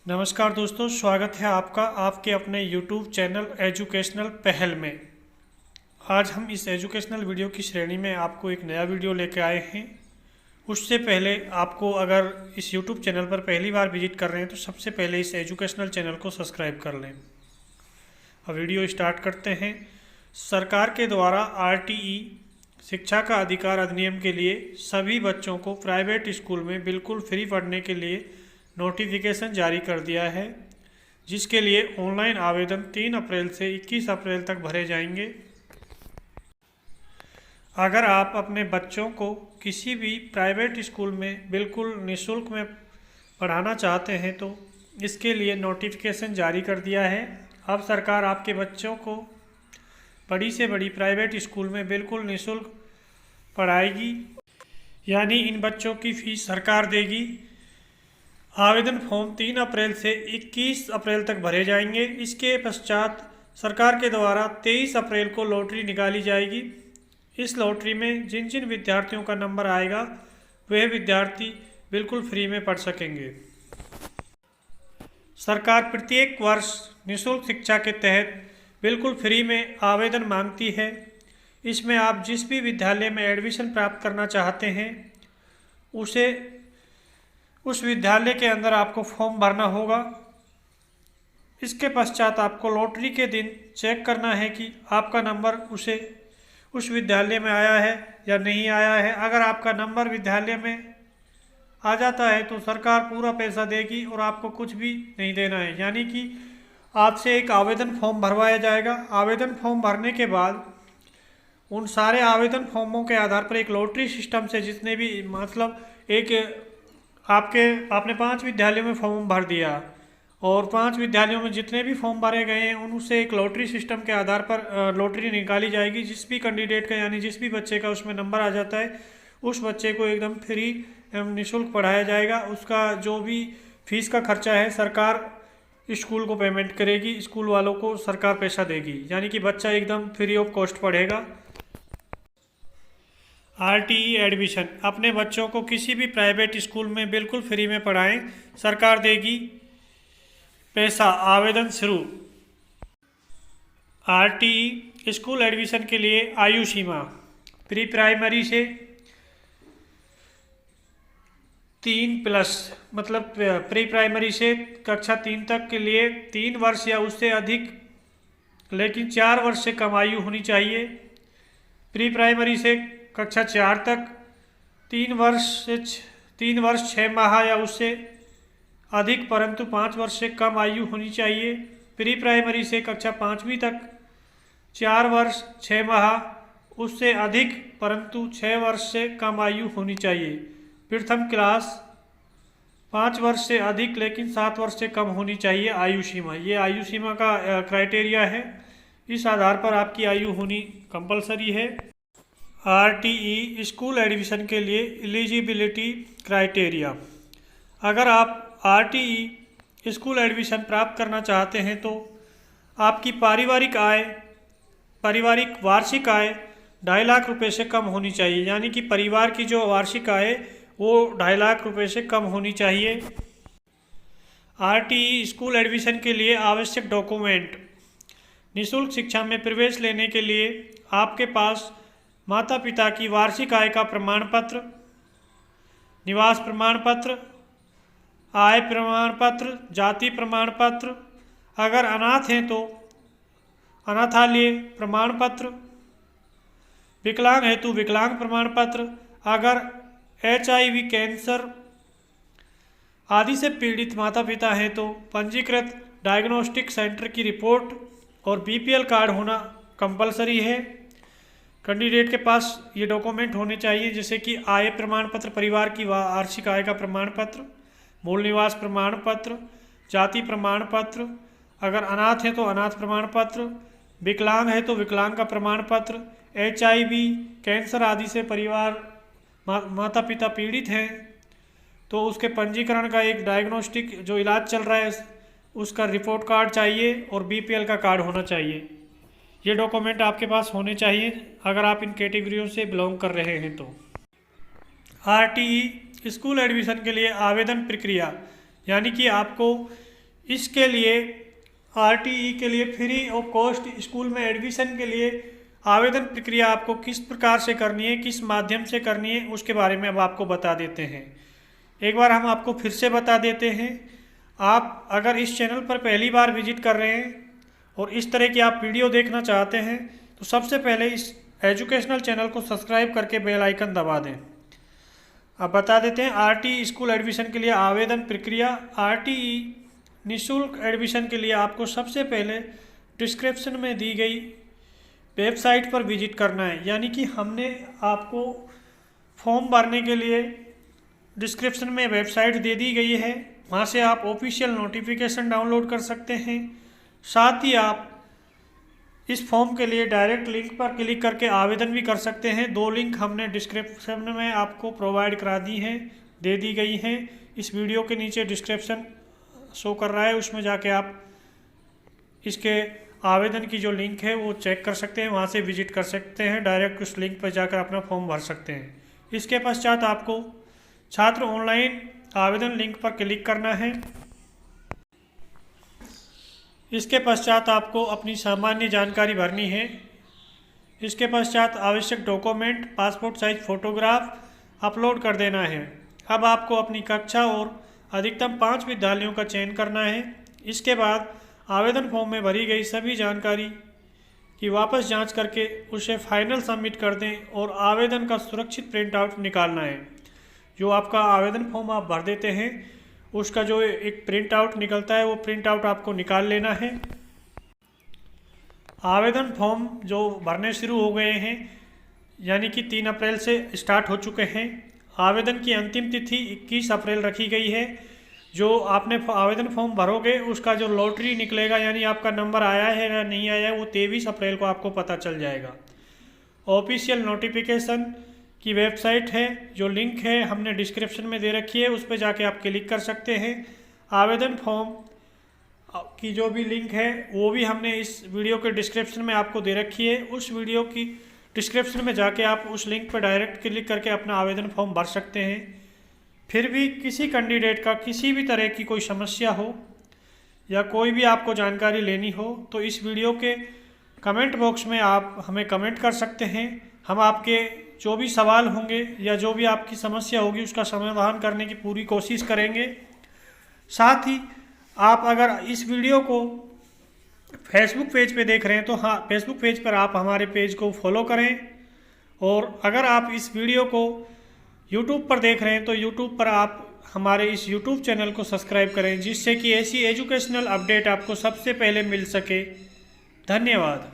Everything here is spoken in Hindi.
नमस्कार दोस्तों, स्वागत है आपका आपके अपने YouTube चैनल एजुकेशनल पहल में। आज हम इस एजुकेशनल वीडियो की श्रेणी में आपको एक नया वीडियो लेकर आए हैं। उससे पहले आपको अगर इस YouTube चैनल पर पहली बार विजिट कर रहे हैं तो सबसे पहले इस एजुकेशनल चैनल को सब्सक्राइब कर लें। अब वीडियो स्टार्ट करते हैं। सरकार के द्वारा RTE शिक्षा का अधिकार अधिनियम के लिए सभी बच्चों को प्राइवेट स्कूल में बिल्कुल फ्री पढ़ने के लिए नोटिफिकेशन जारी कर दिया है, जिसके लिए ऑनलाइन आवेदन 3 अप्रैल से 21 अप्रैल तक भरे जाएंगे। अगर आप अपने बच्चों को किसी भी प्राइवेट स्कूल में बिल्कुल निःशुल्क में पढ़ाना चाहते हैं तो इसके लिए नोटिफिकेशन जारी कर दिया है। अब सरकार आपके बच्चों को बड़ी से बड़ी प्राइवेट स्कूल में बिल्कुल निःशुल्क पढ़ाएगी, यानी इन बच्चों की फीस सरकार देगी। आवेदन फॉर्म 3 अप्रैल से 21 अप्रैल तक भरे जाएंगे। इसके पश्चात सरकार के द्वारा 23 अप्रैल को लॉटरी निकाली जाएगी। इस लॉटरी में जिन जिन विद्यार्थियों का नंबर आएगा वह विद्यार्थी बिल्कुल फ्री में पढ़ सकेंगे। सरकार प्रत्येक वर्ष निःशुल्क शिक्षा के तहत बिल्कुल फ्री में आवेदन मांगती है। इसमें आप जिस भी विद्यालय में एडमिशन प्राप्त करना चाहते हैं उस विद्यालय के अंदर आपको फॉर्म भरना होगा। इसके पश्चात आपको लॉटरी के दिन चेक करना है कि आपका नंबर उस विद्यालय में आया है या नहीं आया है। अगर आपका नंबर विद्यालय में आ जाता है तो सरकार पूरा पैसा देगी और आपको कुछ भी नहीं देना है, यानी कि आपसे एक आवेदन फॉर्म भरवाया जाएगा। आवेदन फॉर्म भरने के बाद उन सारे आवेदन फॉर्मों के आधार पर एक लॉटरी सिस्टम से जितने भी आपने 5 विद्यालयों में फॉर्म भर दिया और 5 विद्यालयों में जितने भी फॉर्म भरे गए हैं उनसे एक लॉटरी सिस्टम के आधार पर लॉटरी निकाली जाएगी। जिस भी कैंडिडेट का यानी जिस भी बच्चे का उसमें नंबर आ जाता है उस बच्चे को एकदम फ्री एवं निःशुल्क पढ़ाया जाएगा। उसका जो भी फीस का खर्चा है सरकार स्कूल को पेमेंट करेगी, स्कूल वालों को सरकार पैसा देगी, यानी कि बच्चा एकदम फ्री ऑफ कॉस्ट पढ़ेगा। RTE एडमिशन अपने बच्चों को किसी भी प्राइवेट स्कूल में बिल्कुल फ्री में पढ़ाएं, सरकार देगी पैसा। आवेदन शुरू। RTE स्कूल एडमिशन के लिए आयु सीमा प्री प्राइमरी से 3+ मतलब प्री प्राइमरी से कक्षा 3 तक के लिए 3 वर्ष या उससे अधिक, लेकिन 4 वर्ष से कम आयु होनी चाहिए। प्री प्राइमरी से कक्षा 4 तक 3 वर्ष 6 माह या उससे अधिक परंतु 5 वर्ष से कम आयु होनी चाहिए। प्री प्राइमरी से कक्षा 5वीं तक 4 वर्ष 6 माह उससे अधिक परंतु 6 वर्ष से कम आयु होनी चाहिए। प्रथम क्लास 5 वर्ष से अधिक लेकिन 7 वर्ष से कम होनी चाहिए आयु सीमा। ये आयु सीमा का क्राइटेरिया है, इस आधार पर आपकी आयु होनी कंपलसरी है। RTE स्कूल एडमिशन के लिए एलिजिबिलिटी क्राइटेरिया। अगर आप RTE स्कूल एडमिशन प्राप्त करना चाहते हैं तो आपकी पारिवारिक वार्षिक आय 2.5 लाख रुपए से कम होनी चाहिए, यानी कि परिवार की जो वार्षिक आय वो 2.5 लाख रुपए से कम होनी चाहिए। RTE स्कूल एडमिशन के लिए आवश्यक डॉक्यूमेंट। निःशुल्क शिक्षा में प्रवेश लेने के लिए आपके पास माता पिता की वार्षिक आय का प्रमाण पत्र, निवास प्रमाण पत्र, आय प्रमाण पत्र, जाति प्रमाण पत्र, अगर अनाथ हैं तो अनाथालय प्रमाण पत्र, विकलांग है तो विकलांग प्रमाण पत्र, अगर HIV कैंसर आदि से पीड़ित माता पिता हैं तो पंजीकृत डायग्नोस्टिक सेंटर की रिपोर्ट और BPL कार्ड होना कंपलसरी है। कैंडिडेट के पास ये डॉक्यूमेंट होने चाहिए, जैसे कि आय प्रमाण पत्र, परिवार की वार्षिक आय का प्रमाण पत्र, मूल निवास प्रमाण पत्र, जाति प्रमाण पत्र, अगर अनाथ है तो अनाथ प्रमाण पत्र, विकलांग है तो विकलांग का प्रमाण पत्र, HIV कैंसर आदि से परिवार माता पिता पीड़ित हैं तो उसके पंजीकरण का एक डायग्नोस्टिक जो इलाज चल रहा है उसका रिपोर्ट कार्ड चाहिए और BPL का कार्ड होना चाहिए। ये डॉक्यूमेंट आपके पास होने चाहिए अगर आप इन कैटेगरियों से बिलोंग कर रहे हैं तो। RTE स्कूल एडमिशन के लिए आवेदन प्रक्रिया, यानी कि आपको इसके लिए RTE के लिए फ्री ऑफ कॉस्ट स्कूल में एडमिशन के लिए आवेदन प्रक्रिया आपको किस प्रकार से करनी है, किस माध्यम से करनी है, उसके बारे में अब आपको बता देते हैं। एक बार हम आपको फिर से बता देते हैं। आप अगर इस चैनल पर पहली बार विजिट कर रहे हैं और इस तरह की आप वीडियो देखना चाहते हैं तो सबसे पहले इस एजुकेशनल चैनल को सब्सक्राइब करके बेल आइकन दबा दें। अब बता देते हैं RTE स्कूल एडमिशन के लिए आवेदन प्रक्रिया। RTE निःशुल्क एडमिशन के लिए आपको सबसे पहले डिस्क्रिप्शन में दी गई वेबसाइट पर विजिट करना है, यानी कि हमने आपको फॉर्म भरने के लिए डिस्क्रिप्शन में वेबसाइट दे दी गई है, वहाँ से आप ऑफिशियल नोटिफिकेशन डाउनलोड कर सकते हैं। साथ ही आप इस फॉर्म के लिए डायरेक्ट लिंक पर क्लिक करके आवेदन भी कर सकते हैं। 2 लिंक हमने डिस्क्रिप्शन में आपको प्रोवाइड करा दी हैं, दे दी गई हैं। इस वीडियो के नीचे डिस्क्रिप्शन शो कर रहा है, उसमें जाके आप इसके आवेदन की जो लिंक है वो चेक कर सकते हैं, वहाँ से विजिट कर सकते हैं। डायरेक्ट उस लिंक पर जाकर अपना फॉर्म भर सकते हैं। इसके पश्चात आपको छात्र ऑनलाइन आवेदन लिंक पर क्लिक करना है। इसके पश्चात आपको अपनी सामान्य जानकारी भरनी है। इसके पश्चात आवश्यक document, passport size photograph upload कर देना है। अब आपको अपनी कक्षा और अधिकतम 5 विद्यालयों का चयन करना है। इसके बाद आवेदन फॉर्म में भरी गई सभी जानकारी की वापस जांच करके उसे फाइनल सबमिट कर दें और आवेदन का सुरक्षित प्रिंट आउट निकालना है। जो आपका आवेदन फॉर्म आप भर देते हैं उसका जो एक प्रिंट आउट निकलता है वो प्रिंट आउट आपको निकाल लेना है। आवेदन फॉर्म जो भरने शुरू हो गए हैं, यानी कि 3 अप्रैल से स्टार्ट हो चुके हैं। आवेदन की अंतिम तिथि 21 अप्रैल रखी गई है। जो आपने आवेदन फॉर्म भरोगे उसका जो लॉटरी निकलेगा, यानी आपका नंबर आया है या नहीं आया है, वो 23 अप्रैल को आपको पता चल जाएगा। ऑफिशियल नोटिफिकेशन की वेबसाइट है, जो लिंक है हमने डिस्क्रिप्शन में दे रखी है, उस पर जाके आप क्लिक कर सकते हैं। आवेदन फॉर्म की जो भी लिंक है वो भी हमने इस वीडियो के डिस्क्रिप्शन में आपको दे रखी है। उस वीडियो की डिस्क्रिप्शन में जाके आप उस लिंक पर डायरेक्ट क्लिक करके अपना आवेदन फॉर्म भर सकते हैं। फिर भी किसी कैंडिडेट का किसी भी तरह की कोई समस्या हो या कोई भी आपको जानकारी लेनी हो तो इस वीडियो के कमेंट बॉक्स में आप हमें कमेंट कर सकते हैं। हम आपके जो भी सवाल होंगे या जो भी आपकी समस्या होगी उसका समाधान करने की पूरी कोशिश करेंगे। साथ ही आप अगर इस वीडियो को फेसबुक पेज पे देख रहे हैं तो हाँ, फेसबुक पेज पर आप हमारे पेज को फॉलो करें। और अगर आप इस वीडियो को यूट्यूब पर देख रहे हैं तो यूट्यूब पर आप हमारे इस यूट्यूब चैनल को सब्सक्राइब करें, जिससे कि ऐसी एजुकेशनल अपडेट आपको सबसे पहले मिल सके। धन्यवाद।